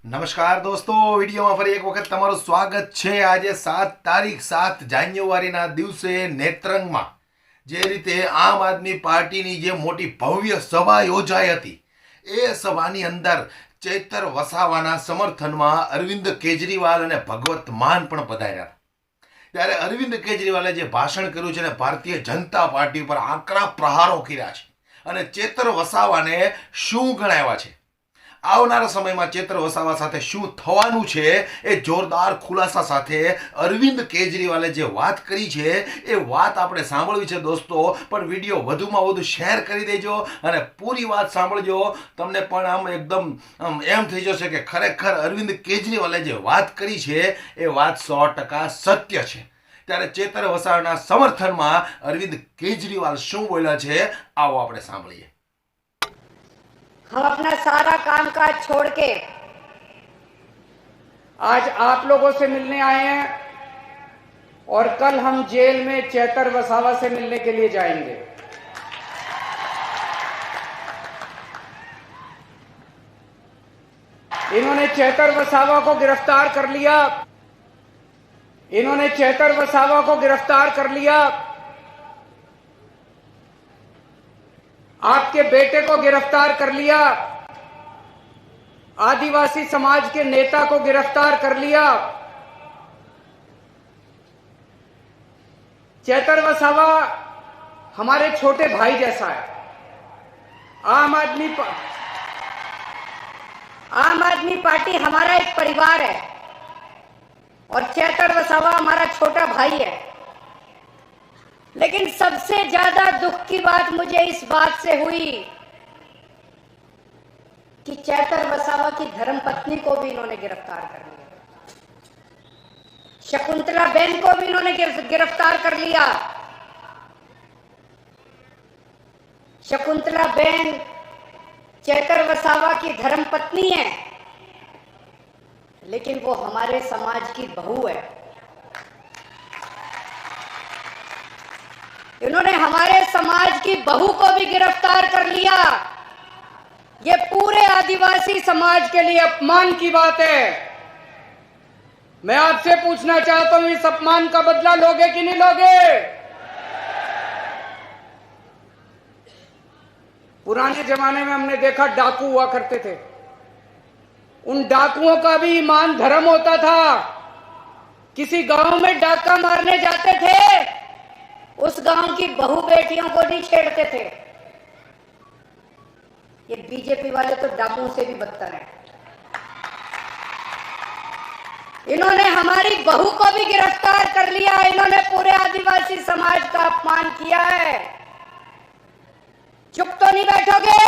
નમસ્કાર દોસ્તો, વિડીયોમાં ફરી એક વખત તમારું સ્વાગત છે। આજે 7 તારીખ 7 જાન્યુઆરીના દિવસે નેત્રંગમાં જે રીતે આમ આદમી પાર્ટીની જે મોટી ભવ્ય સભા યોજાઈ હતી, એ સભાની અંદર ચૈતર વસાવાના સમર્થનમાં અરવિંદ કેજરીવાલ અને ભગવત માન પણ પધાર્યા હતા। ત્યારે અરવિંદ કેજરીવાલે જે ભાષણ કર્યું છે અને ભારતીય જનતા પાર્ટી પર આકરા પ્રહારો કર્યા છે અને ચૈતર વસાવાને શું ગણાવ્યા છે, આવનારા સમયમાં ચૈતર વસાવા સાથે શું થવાનું છે, એ જોરદાર ખુલાસા સાથે અરવિંદ કેજરીવાલે જે વાત કરી છે એ વાત આપણે સાંભળવી છે દોસ્તો। પણ વિડીયો વધુમાં વધુ શેર કરી દેજો અને પૂરી વાત સાંભળજો। તમને પણ આમ એકદમ એમ થઈ જશે કે ખરેખર અરવિંદ કેજરીવાલે જે વાત કરી છે એ વાત 100% સત્ય છે। ત્યારે ચૈતર વસાવાના સમર્થનમાં અરવિંદ કેજરીવાલ શું બોલ્યા છે, આવો આપણે સાંભળીએ। हम अपना सारा कामकाज छोड़ के आज आप लोगों से मिलने आए हैं और कल हम जेल में चैतर वसावा से मिलने के लिए जाएंगे। इन्होंने चैतर वसावा को गिरफ्तार कर लिया। इन्होंने चैतर वसावा को गिरफ्तार कर लिया, आपके बेटे को गिरफ्तार कर लिया, आदिवासी समाज के नेता को गिरफ्तार कर लिया। चैतर वसावा हमारे छोटे भाई जैसा है। आम आदमी पार्टी हमारा एक परिवार है और चैतर वसावा हमारा छोटा भाई है। लेकिन सबसे ज्यादा दुख की बात मुझे इस बात से हुई कि चैतर वसावा की धर्मपत्नी को भी इन्होंने गिरफ्तार कर लिया, शकुंतला बेन को भी इन्होंने गिरफ्तार कर लिया। शकुंतला बेन चैतर वसावा की धर्मपत्नी है, लेकिन वो हमारे समाज की बहू है। इन्होंने हमारे समाज की बहू को भी गिरफ्तार कर लिया। ये पूरे आदिवासी समाज के लिए अपमान की बात है। मैं आपसे पूछना चाहता हूं, इस अपमान का बदला लोगे कि नहीं लोगे? पुराने जमाने में हमने देखा डाकू हुआ करते थे। उन डाकुओं का भी ईमान धर्म होता था। किसी गांव में डाका मारने जाते थे, उस गांव की बहू बेटियों को नहीं छेड़ते थे। ये बीजेपी वाले तो डाकुओं से भी बदतर हैं। इन्होंने हमारी बहू को भी गिरफ्तार कर लिया। इन्होंने पूरे आदिवासी समाज का अपमान किया है। चुप तो नहीं बैठोगे,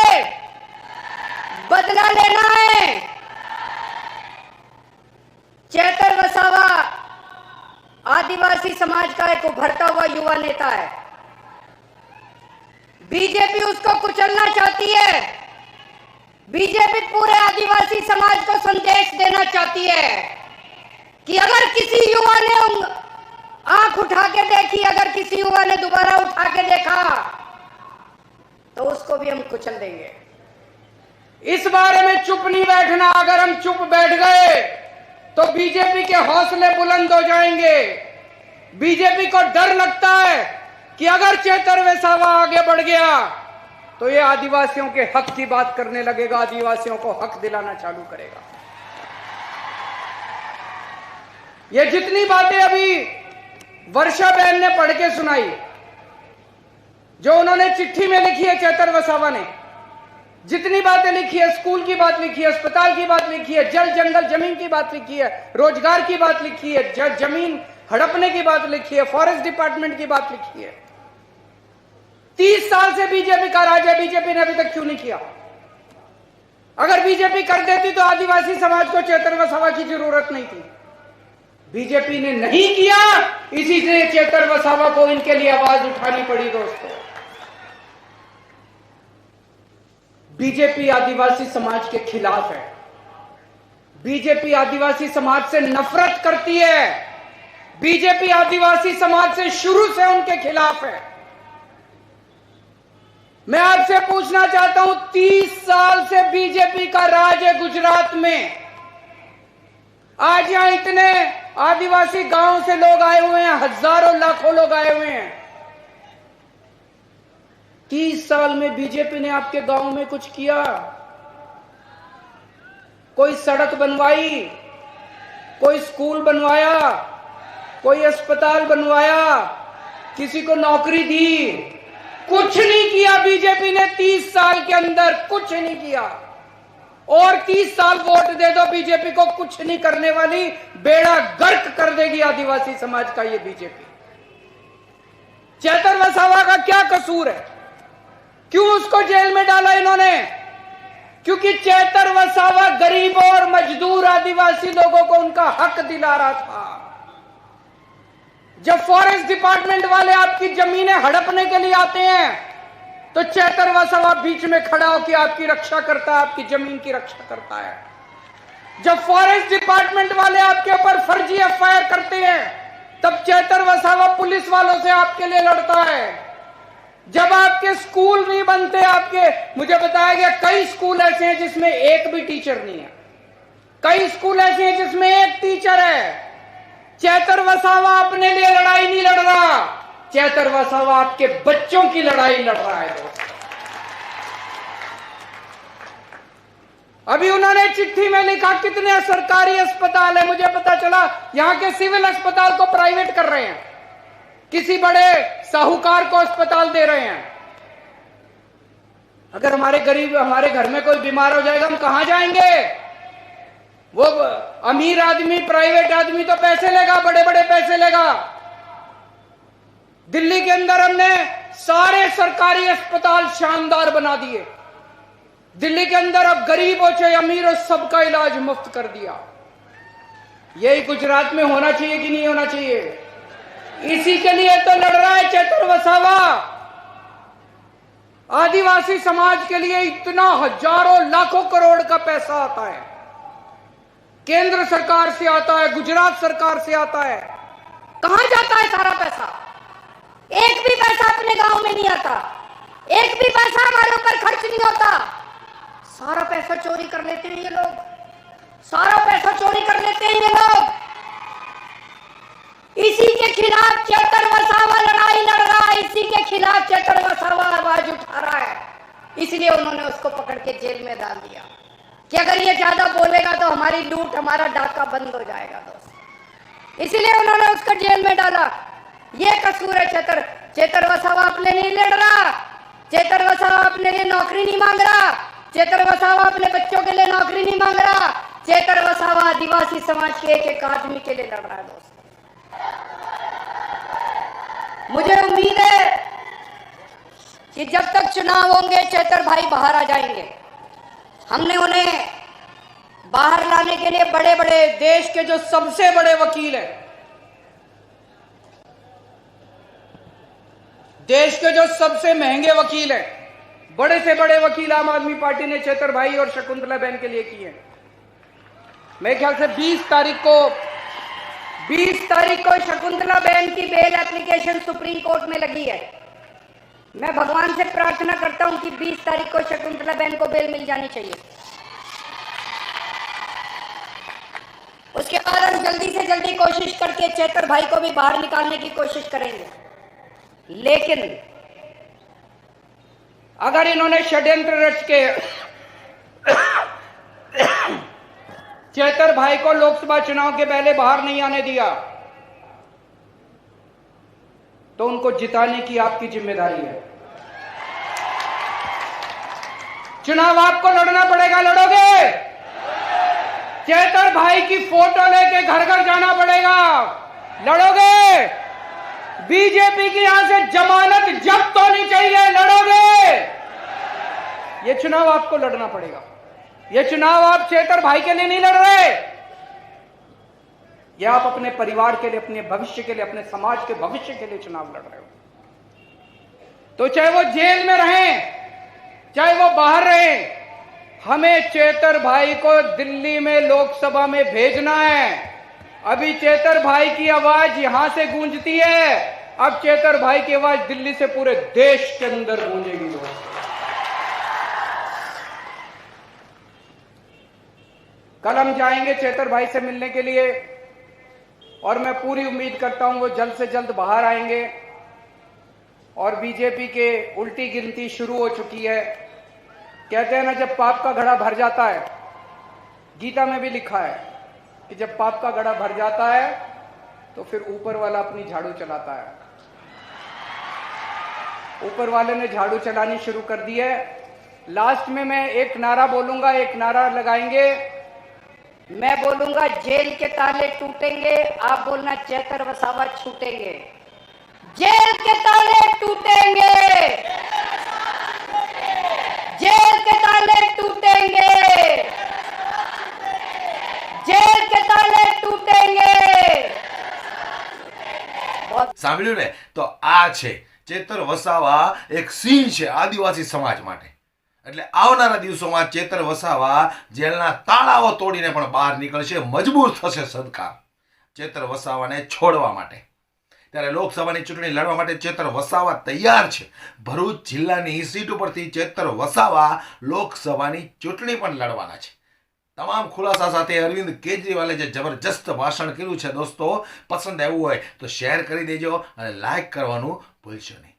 बदला लेना है। चैतर वसावा आदिवासी समाज का एक उभरता हुआ युवा नेता है। बीजेपी उसको कुचलना चाहती है। बीजेपी पूरे आदिवासी समाज को संदेश देना चाहती है कि अगर किसी युवा ने आंख उठा के देखी, अगर किसी युवा ने दोबारा उठा के देखा, तो उसको भी हम कुचल देंगे। इस बारे में चुप नहीं बैठना। अगर हम चुप बैठ गए तो बीजेपी के हौसले बुलंद हो जाएंगे। बीजेपी को डर लगता है कि अगर चैतर वसावा आगे बढ़ गया तो ये आदिवासियों के हक की बात करने लगेगा, आदिवासियों को हक दिलाना चालू करेगा। ये जितनी बातें अभी वर्षा बहन ने पढ़ के सुनाई, जो उन्होंने चिट्ठी में लिखी है चैतर वसावा ने, जितनी बातें लिखी है, स्कूल की बात लिखी है, अस्पताल की बात लिखी है, जल जंगल जमीन की बात लिखी है, रोजगार की बात लिखी है, जमीन हड़पने की बात लिखी है, फॉरेस्ट डिपार्टमेंट की बात लिखी है। 30 साल से बीजेपी का राज है। बीजेपी ने अभी तक क्यों नहीं किया? अगर बीजेपी कर देती तो आदिवासी समाज को चैतर वसावा की जरूरत नहीं थी। बीजेपी ने नहीं किया, इसी से चैतर वसावा को इनके लिए आवाज उठानी पड़ी। दोस्तों, बीजेपी आदिवासी समाज के खिलाफ है। बीजेपी आदिवासी समाज से नफरत करती है। बीजेपी आदिवासी समाज से शुरू से उनके खिलाफ है। मैं आपसे पूछना चाहता हूं, 30 साल से बीजेपी का राज है गुजरात में। आज यहां इतने आदिवासी गांव से लोग आए हुए हैं, हजारों लाखों लोग आए हुए हैं। 30 साल में बीजेपी ने आपके गांव में कुछ किया? कोई सड़क बनवाई, कोई स्कूल बनवाया, कोई अस्पताल बनवाया, किसी को नौकरी दी? कुछ नहीं किया बीजेपी ने 30 साल के अंदर, कुछ नहीं किया। और 30 साल वोट दे दो बीजेपी को, कुछ नहीं करने वाली, बेड़ा गर्क कर देगी आदिवासी समाज का ये बीजेपी। चेतर वसावा का क्या कसूर है? क्यों उसको जेल में डाला इन्होंने? क्योंकि चेतर वसावा गरीबों और मजदूर आदिवासी लोगों को उनका हक दिला रहा था। जब फॉरेस्ट डिपार्टमेंट वाले आपकी जमीनें हड़पने के लिए आते हैं तो चेतर वसावा बीच में खड़ा होकर आपकी रक्षा करता है, आपकी जमीन की रक्षा करता है। जब फॉरेस्ट डिपार्टमेंट वाले आपके ऊपर फर्जी एफआईआर करते हैं तब चेतर वसावा पुलिस वालों से आपके लिए लड़ता है। जब आपके स्कूल नहीं बनते, मुझे बताया गया कई स्कूल ऐसे हैं जिसमें एक भी टीचर नहीं है, कई स्कूल ऐसे हैं जिसमें एक टीचर है। चेतर वसावा अपने लिए लड़ाई नहीं लड़ रहा, चेतर वसावा आपके बच्चों की लड़ाई लड़ रहा है दोस्तों। अभी उन्होंने चिट्ठी में लिखा कितने सरकारी अस्पताल है, मुझे पता चला यहां के सिविल अस्पताल को प्राइवेट कर रहे हैं, किसी बड़े साहूकार को अस्पताल दे रहे हैं। अगर हमारे गरीब, हमारे घर में कोई बीमार हो जाएगा, हम कहां जाएंगे? वो अमीर आदमी, प्राइवेट आदमी तो पैसे लेगा, बड़े बड़े पैसे लेगा। दिल्ली के अंदर हमने सारे सरकारी अस्पताल शानदार बना दिए। दिल्ली के अंदर अब गरीब हो चाहे अमीर हो, सबका इलाज मुफ्त कर दिया। यही गुजरात में होना चाहिए कि नहीं होना चाहिए? इसी के लिए तो लड़ रहा है चेतर वसावा। आदिवासी समाज के लिए इतना हजारों लाखों करोड़ का पैसा आता है, केंद्र सरकार से आता है, गुजरात सरकार से आता है। कहां जाता है सारा पैसा? एक भी पैसा अपने गांव में नहीं आता, एक भी पैसा हमारे ऊपर खर्च नहीं होता। सारा पैसा चोरी कर लेते हैं ये लोग, सारा पैसा चोरी कर लेते हैं ये लोग। इसी के खिलाफ चेतर वसावा लड़ाई लड़ रहा है, इसी के खिलाफ चेतर वसावा आवाज उठा रहा है। इसलिए उन्होंने उसको पकड़ के जेल में डाल दिया कि अगर ये ज्यादा बोलेगा तो हमारी लूट, हमारा डाका बंद हो जाएगा दोस्त। इसलिए उन्होंने उसको जेल में डाला। ये कसूर है चेतर वसावा अपने लिए लड़ रहा, चेतर वसावा अपने लिए नौकरी नहीं मांग रहा, चेतर वसावा अपने बच्चों के लिए नौकरी नहीं मांग रहा, चेतर वसावा आदिवासी समाज के एक एक आदमी के लिए लड़ रहा है दोस्त। मुझे उम्मीद है कि जब तक चुनाव होंगे चेतर भाई बाहर आ जाएंगे। हमने उन्हें बाहर लाने के लिए बड़े बड़े, देश के जो सबसे बड़े वकील हैं, देश के जो सबसे महंगे वकील हैं, बड़े से बड़े वकील आम आदमी पार्टी ने चेतर भाई और शकुंतला बहन के लिए किए हैं। मेरे ख्याल से 20 तारीख को शकुंतला बहन की बेल एप्लीकेशन सुप्रीम कोर्ट में लगी है। मैं भगवान से प्रार्थना करता हूं कि 20 तारीख को शकुंतला बहन को बेल मिल जानी चाहिए। उसके बाद हम जल्दी से जल्दी कोशिश करके चेतर भाई को भी बाहर निकालने की कोशिश करेंगे। लेकिन अगर इन्होंने षड्यंत्र रच के चेतर भाई को लोकसभा चुनाव के पहले बाहर नहीं आने दिया तो उनको जिताने की आपकी जिम्मेदारी है। चुनाव आपको लड़ना पड़ेगा, लड़ोगे? चेतर भाई की फोटो लेके घर घर जाना पड़ेगा, लड़ोगे? बीजेपी की यहां से जमानत जब्त होनी चाहिए, लड़ोगे? ये चुनाव आपको लड़ना पड़ेगा। ये चुनाव आप चेतर भाई के लिए नहीं लड़ रहे, ये आप अपने परिवार के लिए, अपने भविष्य के लिए, अपने समाज के भविष्य के लिए चुनाव लड़ रहे हो। तो चाहे वो जेल में रहें, चाहे वो बाहर रहें, हमें चेतर भाई को दिल्ली में लोकसभा में भेजना है। अभी चेतर भाई की आवाज यहां से गूंजती है, अब चेतर भाई की आवाज दिल्ली से पूरे देश के अंदर गूंजेगी। कल हम जाएंगे चेतर भाई से मिलने के लिए और मैं पूरी उम्मीद करता हूं वो जल्द से जल्द बाहर आएंगे। और बीजेपी के उल्टी गिनती शुरू हो चुकी है। कहते हैं ना, जब पाप का घड़ा भर जाता है, गीता में भी लिखा है कि जब पाप का घड़ा भर जाता है तो फिर ऊपर वाला अपनी झाड़ू चलाता है। ऊपर वाले ने झाड़ू चलानी शुरू कर दी है। लास्ट में मैं एक नारा बोलूंगा, एक नारा लगाएंगे। मैं बोलूंगा जेल के ताले टूटेंगे, आप बोलना चेतर वसावा छूटेंगे। जेल के ताले टूटेंगे, जेल के ताले टूटेंगे, जेल के ताले टूटेंगे। સાંભળ્યું ને? તો આ છે ચેતર વસાવા, એક સિંહ છે આદિવાસી સમાજ માટે. એટલે આવનારા દિવસોમાં ચેતર વસાવા જેલના તાળાઓ તોડીને પણ બહાર નીકળશે, મજબૂર થશે સરકાર ચેતર વસાવાને છોડવા માટે. ત્યારે લોકસભાની ચૂંટણી લડવા માટે ચેતર વસાવા તૈયાર છે. ભરૂચ જિલ્લાની સીટ ઉપરથી ચેતર વસાવા લોકસભાની ચૂંટણી પણ લડવાના છે. તમામ ખુલાસા સાથે અરવિંદ કેજરીવાલે જે જબરજસ્ત ભાષણ કર્યું છે દોસ્તો, પસંદ આવ્યું હોય તો શેર કરી દેજો અને લાઈક કરવાનું ભૂલશો નહીં.